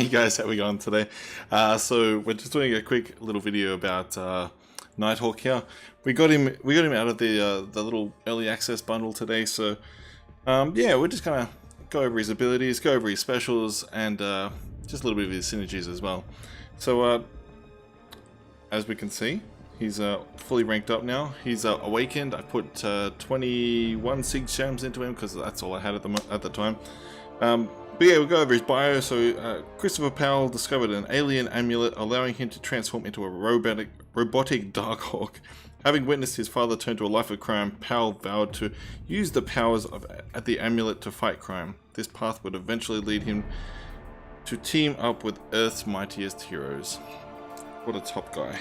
Hey guys, how we going today? So we're just doing a quick little video about NightHawk here. We got him out of the little early access bundle today. So yeah, we're just gonna go over his abilities, go over his specials, and just a little bit of his synergies as well. So as we can see, he's fully ranked up now. He's awakened. I put 21 Sig Gems into him because that's all I had at the time. But yeah, we'll go over his bio. So Christopher Powell discovered an alien amulet allowing him to transform into a robotic DarkHawk. Having witnessed his father turn to a life of crime, Powell vowed to use the powers of the amulet to fight crime. This path would eventually lead him to team up with Earth's mightiest heroes. What a top guy.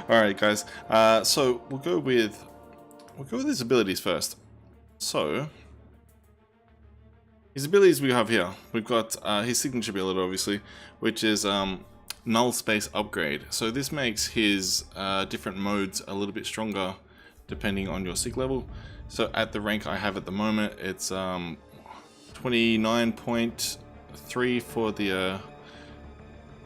Alright guys, so we'll go with his abilities first. So his abilities we have here. We've got his signature ability, obviously, which is null space upgrade. So this makes his different modes a little bit stronger depending on your sig level. So at the rank I have at the moment, it's 29.3 for the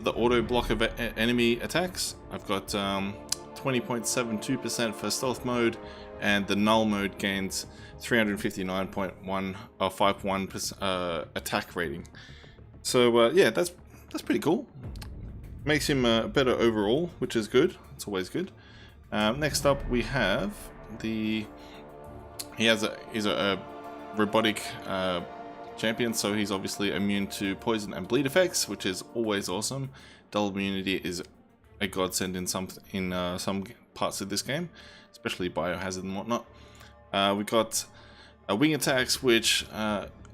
auto block of enemy attacks. I've got 20.72% for stealth mode, and the null mode gains 359.51 attack rating. So yeah, that's pretty cool. Makes him better overall, which is good. It's always good. Next up, we have he's a robotic champion, so he's obviously immune to poison and bleed effects, which is always awesome. Double immunity is a godsend in some parts of this game, especially biohazard and whatnot. We got wing attacks, which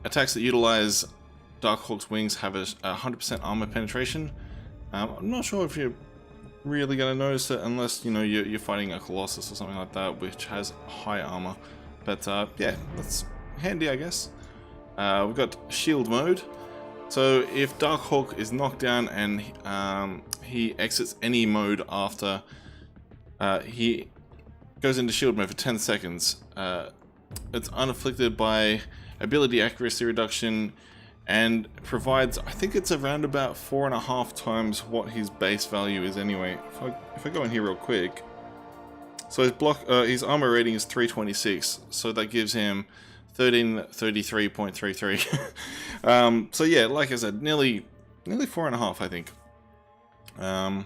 attacks that utilize DarkHawk's wings have a 100% armor penetration. I'm not sure if you're really going to notice it unless you're fighting a Colossus or something like that, which has high armor. But yeah, that's handy, I guess. We've got shield mode. So if DarkHawk is knocked down and he exits any mode after he goes into shield mode for 10 seconds, it's unafflicted by ability accuracy reduction and provides, I think it's around about 4.5 times what his base value is anyway. If I go in here real quick, so his armor rating is 326, so that gives him 1333.33. So yeah, like I said, nearly 4.5, I think. And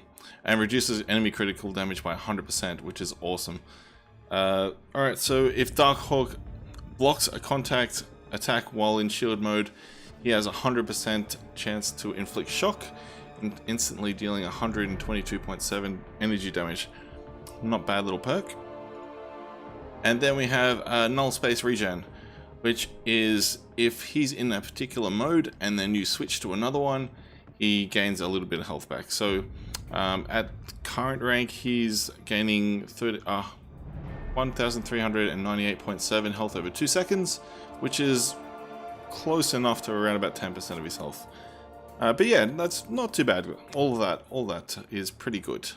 reduces enemy critical damage by 100%, which is awesome. Alright, so if DarkHawk blocks a contact attack while in shield mode, he has a 100% chance to inflict shock, instantly dealing 122.7 energy damage. Not bad little perk. And then we have null space regen, which is if he's in a particular mode and then you switch to another one, he gains a little bit of health back. So at current rank, he's gaining 1,398.7 health over 2 seconds, which is close enough to around about 10% of his health. But yeah, that's not too bad. All that is pretty good.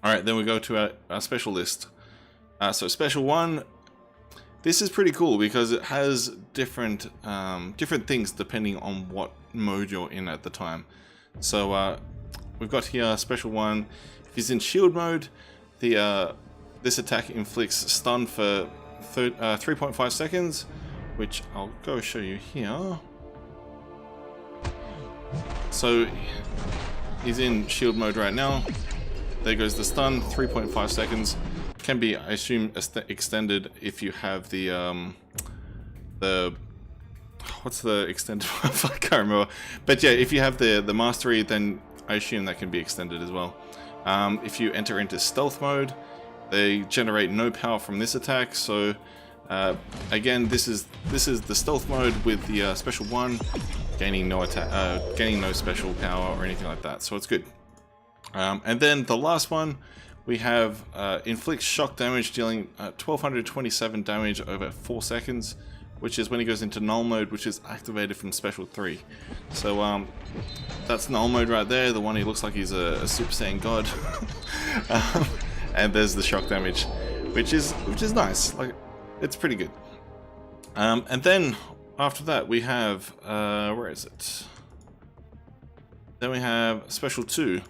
Alright, then we go to our special list. So special 1, this is pretty cool because it has different things depending on what mode you're in at the time. So we've got here special 1. If he's in shield mode, this attack inflicts stun for 3.5 seconds, which I'll go show you here. So he's in shield mode right now. There goes the stun, 3.5 seconds. Can be, I assume, extended if you have the what's the extended one? I can't remember. But yeah, if you have the mastery, then I assume that can be extended as well. If you enter into stealth mode, they generate no power from this attack. So again, this is the stealth mode with the special 1, gaining no special power or anything like that. So it's good. And then the last one, we have inflicts shock damage, dealing 1227 damage over 4 seconds, which is when he goes into null mode, which is activated from special 3. So that's null mode right there, the one he looks like he's a Super Saiyan god. And there's the shock damage, which is nice. Like, it's pretty good. And then after that we have where is it? Then we have Special 2.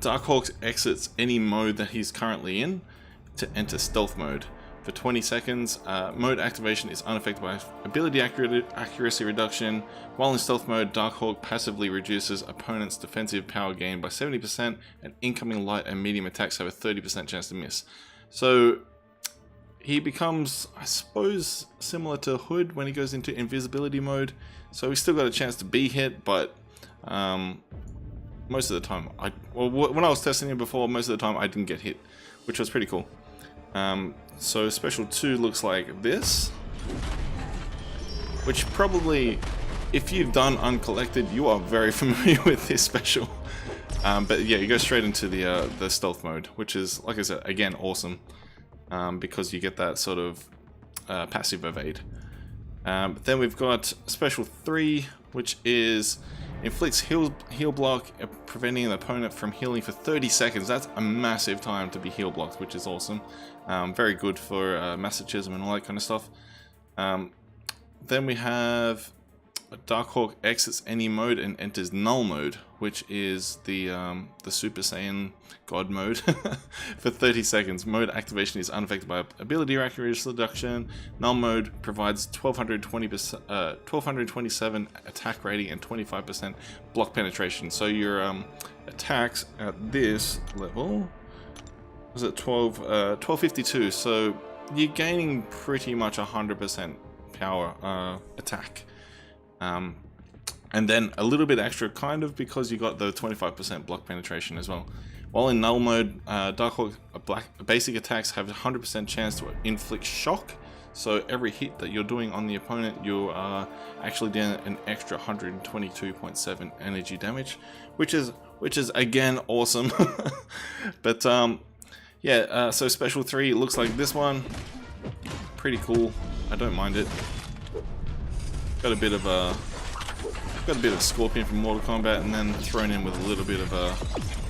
DarkHawk exits any mode that he's currently in to enter stealth mode. For 20 seconds, mode activation is unaffected by ability accuracy reduction. While in stealth mode, DarkHawk passively reduces opponent's defensive power gain by 70%, and incoming light and medium attacks have a 30% chance to miss. So he becomes, I suppose, similar to Hood when he goes into invisibility mode. So he's still got a chance to be hit, but most of the time, when I was testing him before, most of the time I didn't get hit, which was pretty cool. So Special 2 looks like this, which probably, if you've done Uncollected, you are very familiar with this special. But yeah, you go straight into the stealth mode, which is, like I said, again, awesome, because you get that sort of passive evade. Then we've got Special 3, which is inflicts heal block, preventing the opponent from healing for 30 seconds. That's a massive time to be heal blocked, which is awesome. Very good for masochism and all that kind of stuff. Then we have DarkHawk exits any mode and enters null mode, which is the Super Saiyan God mode for 30 seconds. Mode activation is unaffected by ability accuracy reduction. Null mode provides 1227 attack rating and 25% block penetration. So your attacks at this level was at 1252. So you're gaining pretty much 100% power attack. And then a little bit extra, kind of, because you got the 25% block penetration as well. While in null mode, DarkHawk basic attacks have a 100% chance to inflict shock. So every hit that you're doing on the opponent, you are actually doing an extra 122.7 energy damage, which is again awesome. But yeah, so Special 3 looks like this one. Pretty cool. I don't mind it. Got a bit of Scorpion from Mortal Kombat, and then thrown in with a little bit of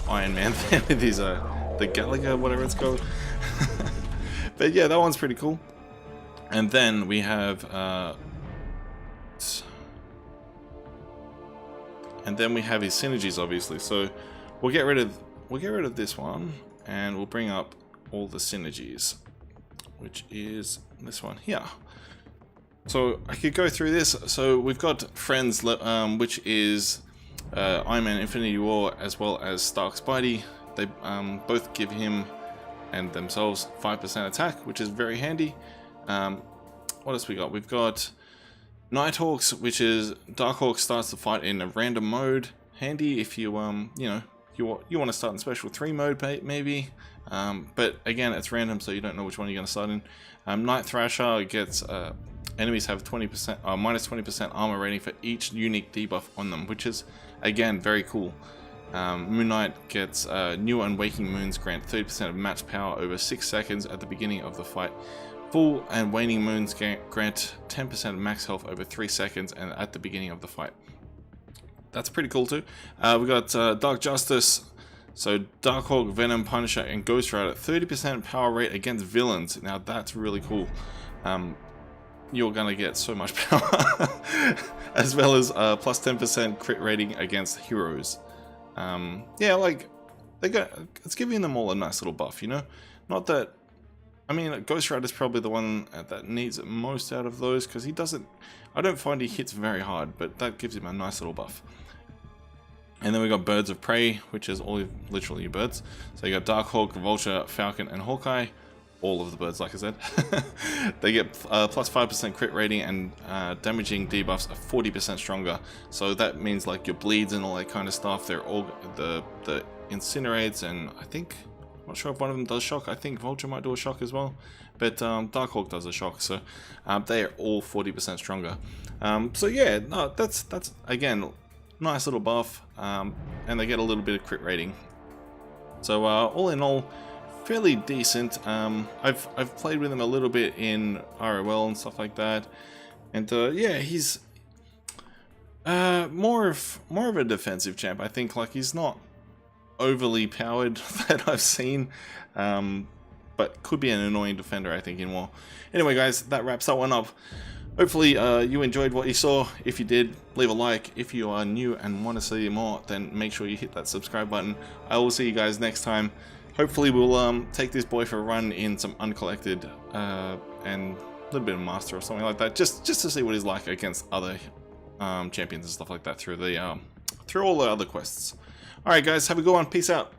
Iron Man there with his the Gallagher, whatever it's called. But yeah, that one's pretty cool. And then we have his synergies, obviously. So we'll get rid of this one, and we'll bring up all the synergies, which is this one here. So I could go through this. So we've got Friends, which is Iron Man Infinity War, as well as Stark Spidey. They both give him and themselves 5% attack, which is very handy. What else we got? We've got NightHawks, which is DarkHawk starts the fight in a random mode. Handy if you you want to start in Special 3 mode maybe. But again, it's random, so you don't know which one you're going to start in. Night Thrasher gets enemies have minus 20% armor rating for each unique debuff on them, which is again very cool. Moon Knight gets new and waking moons grant 30% of match power over 6 seconds at the beginning of the fight. Full and waning moons grant 10% of max health over 3 seconds and at the beginning of the fight. That's pretty cool too. We got Dark Justice. So DarkHawk, Venom, Punisher, and Ghost Rider 30% power rate against villains. Now that's really cool. You're gonna get so much power, as well as plus 10% crit rating against heroes. Yeah, like it's giving them all a nice little buff, you know. Not that, I mean, Ghost Rider is probably the one that needs it most out of those, because he doesn't. I don't find he hits very hard, but that gives him a nice little buff. And then we got Birds of Prey, which is all literally your birds. So you got DarkHawk, Vulture, Falcon, and Hawkeye. All of the birds, like I said. They get plus 5% crit rating, and damaging debuffs are 40% stronger. So that means like your bleeds and all that kind of stuff. They're all the incinerates, and I think, I'm not sure if one of them does shock. I think Vulture might do a shock as well, but DarkHawk does a shock. So they are all 40% stronger. So yeah, no, that's again nice little buff, and they get a little bit of crit rating. So all in all, fairly decent. I've played with him a little bit in ROL and stuff like that, and yeah, he's more of a defensive champ. I think, like, he's not overly powered that I've seen, but could be an annoying defender, I think, in War. Anyway, guys, that wraps that one up. Hopefully you enjoyed what you saw. If you did, leave a like. If you are new and want to see more, then make sure you hit that subscribe button. I will see you guys next time. Hopefully we'll take this boy for a run in some uncollected and a little bit of master or something like that, just to see what he's like against other champions and stuff like that through all the other quests. Alright guys, have a good one. Peace out.